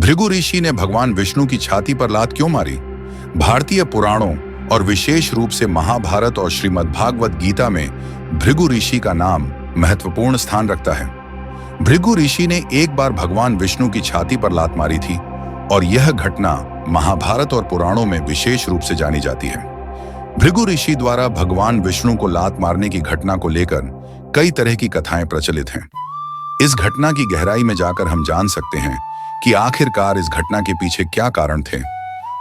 भृगु ऋषि ने भगवान विष्णु की छाती पर लात क्यों मारी? भारतीय पुराणों और विशेष रूप से महाभारत और श्रीमद्भागवत गीता में भृगु ऋषि का नाम महत्वपूर्ण स्थान रखता है। भृगु ऋषि ने एक बार भगवान विष्णु की छाती पर लात मारी थी और यह घटना महाभारत और पुराणों में विशेष रूप से जानी जाती है। भृगु ऋषि द्वारा भगवान विष्णु को लात मारने की घटना को लेकर कई तरह की कथाएं प्रचलित हैं। इस घटना की गहराई में जाकर हम जान सकते हैं कि आखिरकार इस घटना के पीछे क्या कारण थे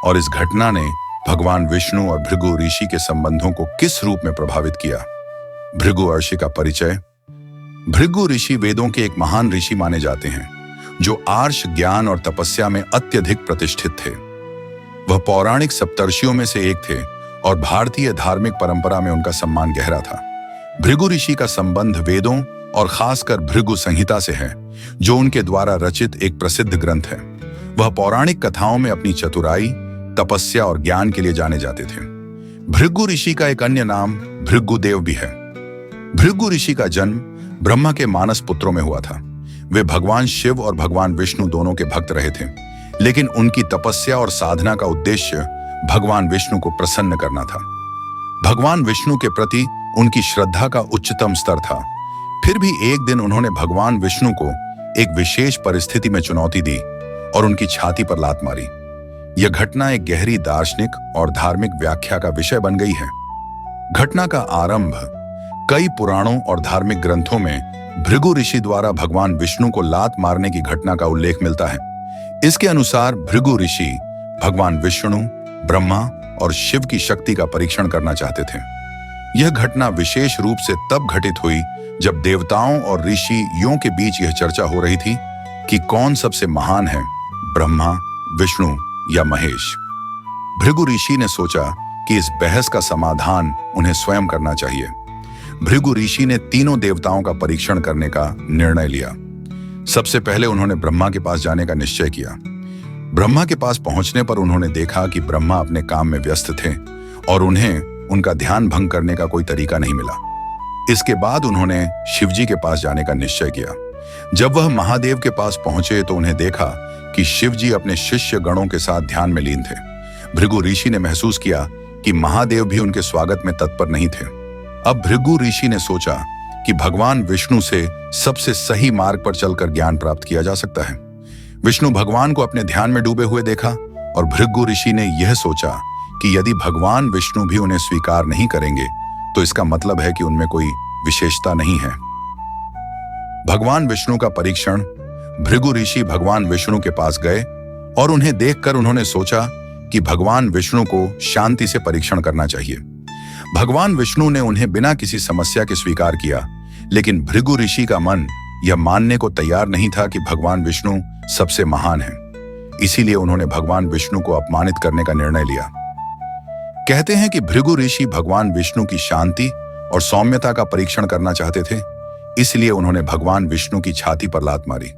और इस घटना ने भगवान विष्णु और भृगु ऋषि के संबंधों को किस रूप में प्रभावित किया। भृगु ऋषि का परिचय। भृगु ऋषि वेदों के एक महान ऋषि माने जाते हैं जो आर्ष ज्ञान और तपस्या में अत्यधिक प्रतिष्ठित थे। वह पौराणिक सप्तर्षियों में से एक थे और भारतीय धार्मिक परंपरा में उनका सम्मान गहरा था। भृगु ऋषि का संबंध वेदों और खासकर भृगु संहिता से है, जो उनके द्वारा रचित एक प्रसिद्ध ग्रंथ है। वह पौराणिक कथाओं में अपनी चतुराई, तपस्या और ज्ञान के लिए जाने जाते थे। भृगु ऋषि का एक अन्य नाम भृगुदेव भी है। भृगु ऋषि का जन्म ब्रह्मा के मानस पुत्रों में हुआ था। वे भगवान शिव और भगवान विष्णु दोनों के भक्त रहे थे, लेकिन उनकी तपस्या और साधना का उद्देश्य भगवान विष्णु को प्रसन्न करना था। भगवान विष्णु के प्रति उनकी श्रद्धा का उच्चतम स्तर था। फिर भी एक दिन उन्होंने भगवान विष्णु को एक विशेष परिस्थिति में चुनौती दी और उनकी छाती पर लात मारी। यह घटना एक गहरी दार्शनिक और धार्मिक व्याख्या का विषय बन गई है। घटना का आरंभ कई पुराणों और धार्मिक ग्रंथों में भृगु ऋषि द्वारा भगवान विष्णु को लात मारने की घटना का उल्लेख मिलता है। इसके अनुसार भृगु ऋषि भगवान विष्णु, ब्रह्मा और शिव की शक्ति का परीक्षण करना चाहते थे। यह घटना विशेष रूप से तब घटित हुई जब देवताओं और ऋषियों के बीच यह चर्चा हो रही थी कि कौन सबसे महान है, ब्रह्मा, विष्णु या महेश। भृगु ऋषि ने सोचा कि इस बहस का समाधान उन्हें स्वयं करना चाहिए। भृगु ऋषि ने तीनों देवताओं का परीक्षण करने का निर्णय लिया। सबसे पहले उन्होंने ब्रह्मा के पास जाने का निश्चय किया। ब्रह्मा के पास पहुंचने पर उन्होंने देखा कि ब्रह्मा अपने काम में व्यस्त थे और उन्हें उनका ध्यान भंग करने का कोई तरीका नहीं मिला। इसके बाद उन्होंने शिवजी के पास जाने का निश्चय किया। जब वह महादेव के पास पहुंचे तो उन्हें देखा कि शिवजी अपने शिष्य गणों के साथ ध्यान में लीन थे। भृगु ऋषि ने महसूस किया कि महादेव भी उनके स्वागत में तत्पर नहीं थे। अब भृगु ऋषि ने सोचा कि भगवान विष्णु से सबसे सही मार्ग पर चलकर ज्ञान प्राप्त किया जा सकता है। विष्णु भगवान को अपने ध्यान में डूबे हुए देखा और भृगु ऋषि ने यह सोचा कि यदि भगवान विष्णु भी उन्हें स्वीकार नहीं करेंगे तो इसका मतलब है कि उनमें कोई विशेषता नहीं है। भगवान विष्णु का परीक्षण। भृगु ऋषि भगवान विष्णु के पास गए और उन्हें देखकर उन्होंने सोचा कि भगवान विष्णु को शांति से परीक्षण करना चाहिए। भगवान विष्णु ने उन्हें बिना किसी समस्या के स्वीकार किया, लेकिन भृगु ऋषि का मन यह मानने को तैयार नहीं था कि भगवान विष्णु सबसे महान हैं। इसीलिए उन्होंने भगवान विष्णु को अपमानित करने का निर्णय लिया। कहते हैं कि भृगु ऋषि भगवान विष्णु की शांति और सौम्यता का परीक्षण करना चाहते थे, इसलिए उन्होंने भगवान विष्णु की छाती पर लात मारी।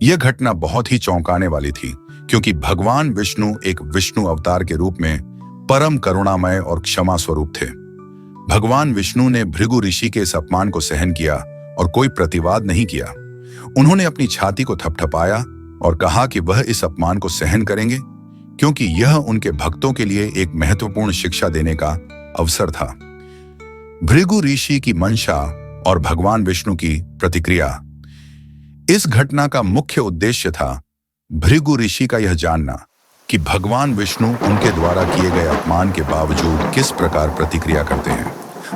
यह घटना बहुत ही चौंकाने वाली थी, क्योंकि भगवान विष्णु एक विष्णु अवतार के रूप में परम करुणामय और क्षमा स्वरूप थे। भगवान विष्णु ने भृगु ऋषि के इस अपमान को सहन किया और कोई प्रतिवाद नहीं किया। उन्होंने अपनी छाती को थपथपाया और कहा कि वह इस अपमान को सहन करेंगे, क्योंकि यह उनके भक्तों के लिए एक महत्वपूर्ण शिक्षा देने का अवसर था। भृगु ऋषि की मंशा और भगवान विष्णु की प्रतिक्रिया। इस घटना का मुख्य उद्देश्य था भृगु ऋषि का यह जानना कि भगवान विष्णु उनके द्वारा किए गए अपमान के बावजूद किस प्रकार प्रतिक्रिया करते हैं।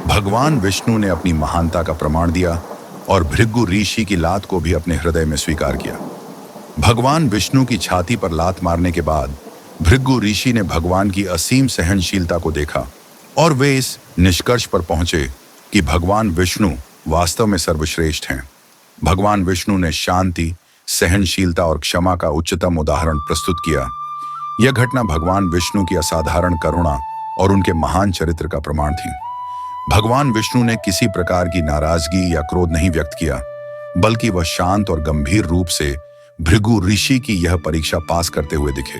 भगवान विष्णु ने अपनी महानता का प्रमाण दिया और भृगु ऋषि की लात को भी अपने हृदय में स्वीकार किया। भगवान विष्णु की छाती पर लात मारने के बाद भृगु ऋषि ने भगवान की असीम सहनशीलता को देखा और वे इस निष्कर्ष पर पहुंचे कि भगवान विष्णु वास्तव में सर्वश्रेष्ठ हैं। भगवान विष्णु ने शांति, सहनशीलता और क्षमा का उच्चतम उदाहरण प्रस्तुत किया। यह घटना भगवान विष्णु की असाधारण करुणा और उनके महान चरित्र का प्रमाण थी। भगवान विष्णु ने किसी प्रकार की नाराजगी या क्रोध नहीं व्यक्त किया, बल्कि वह शांत और गंभीर रूप से भृगु ऋषि की यह परीक्षा पास करते हुए दिखे।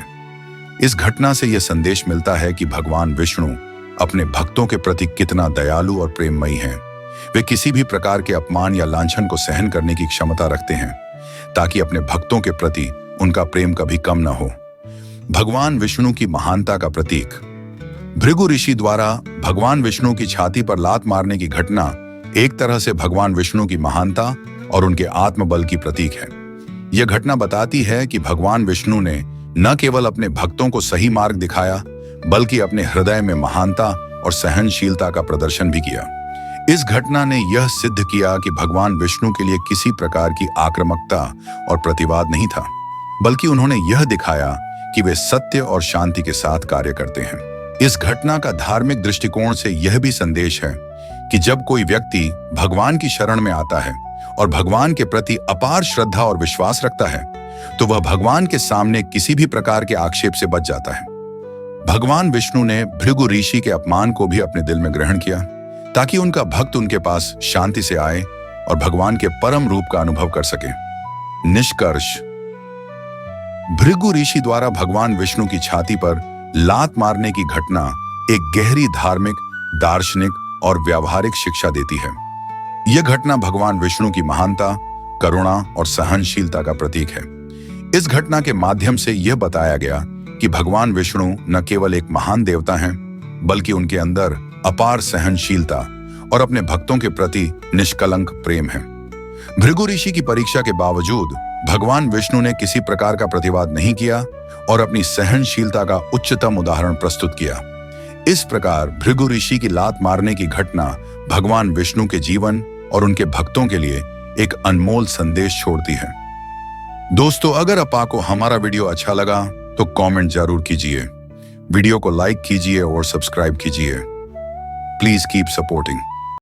इस घटना से यह संदेश मिलता है कि भगवान विष्णु अपने भक्तों के प्रति कितना दयालु और प्रेममयी हैं। वे किसी भी प्रकार के अपमान या लांछन को सहन करने की क्षमता रखते हैं, ताकि अपने भक्तों के प्रति उनका प्रेम कभी कम न हो। भगवान विष्णु की महानता का प्रतीक। भृगु ऋषि द्वारा भगवान विष्णु की छाती पर लात मारने की घटना एक तरह से भगवान विष्णु की महानता और उनके आत्मबल की प्रतीक है। यह घटना बताती है कि भगवान विष्णु ने न केवल अपने भक्तों को सही मार्ग दिखाया, बल्कि अपने हृदय में महानता और सहनशीलता का प्रदर्शन भी किया। इस घटना ने यह सिद्ध किया कि भगवान विष्णु के लिए किसी प्रकार की आक्रामकता और प्रतिवाद नहीं था, बल्कि उन्होंने यह दिखाया कि वे सत्य और शांति के साथ कार्य करते हैं। इस घटना का धार्मिक दृष्टिकोण से यह भी संदेश है कि जब कोई व्यक्ति भगवान की शरण में आता है और भगवान के प्रति अपार श्रद्धा और विश्वास रखता है, तो वह भगवान के सामने किसी भी प्रकार के आक्षेप से बच जाता है। भगवान विष्णु ने भृगु ऋषि के अपमान को भी अपने दिल में ग्रहण किया, ताकि उनका भक्त उनके पास शांति से आए और भगवान के परम रूप का अनुभव कर सके। निष्कर्ष, भृगु ऋषि द्वारा भगवान विष्णु की छाती पर लात मारने की घटना एक गहरी धार्मिक, दार्शनिक और व्यावहारिक शिक्षा देती है। यह घटना भगवान विष्णु की महानता, करुणा और सहनशीलता का प्रतीक है। इस घटना के माध्यम से यह बताया गया कि भगवान विष्णु न केवल एक महान देवता हैं, बल्कि उनके अंदर अपार सहनशीलता और अपने भक्तों के प्रति निष्कलंक प्रेम है। भृगु ऋषि की परीक्षा के बावजूद भगवान विष्णु ने किसी प्रकार का प्रतिवाद नहीं किया और अपनी सहनशीलता का उच्चतम उदाहरण प्रस्तुत किया। इस प्रकार भृगु ऋषि की लात मारने की घटना भगवान विष्णु के जीवन और उनके भक्तों के लिए एक अनमोल संदेश छोड़ती है। दोस्तों, अगर आपको हमारा वीडियो अच्छा लगा तो कमेंट जरूर कीजिए, वीडियो को लाइक कीजिए और सब्सक्राइब कीजिए। Please keep supporting.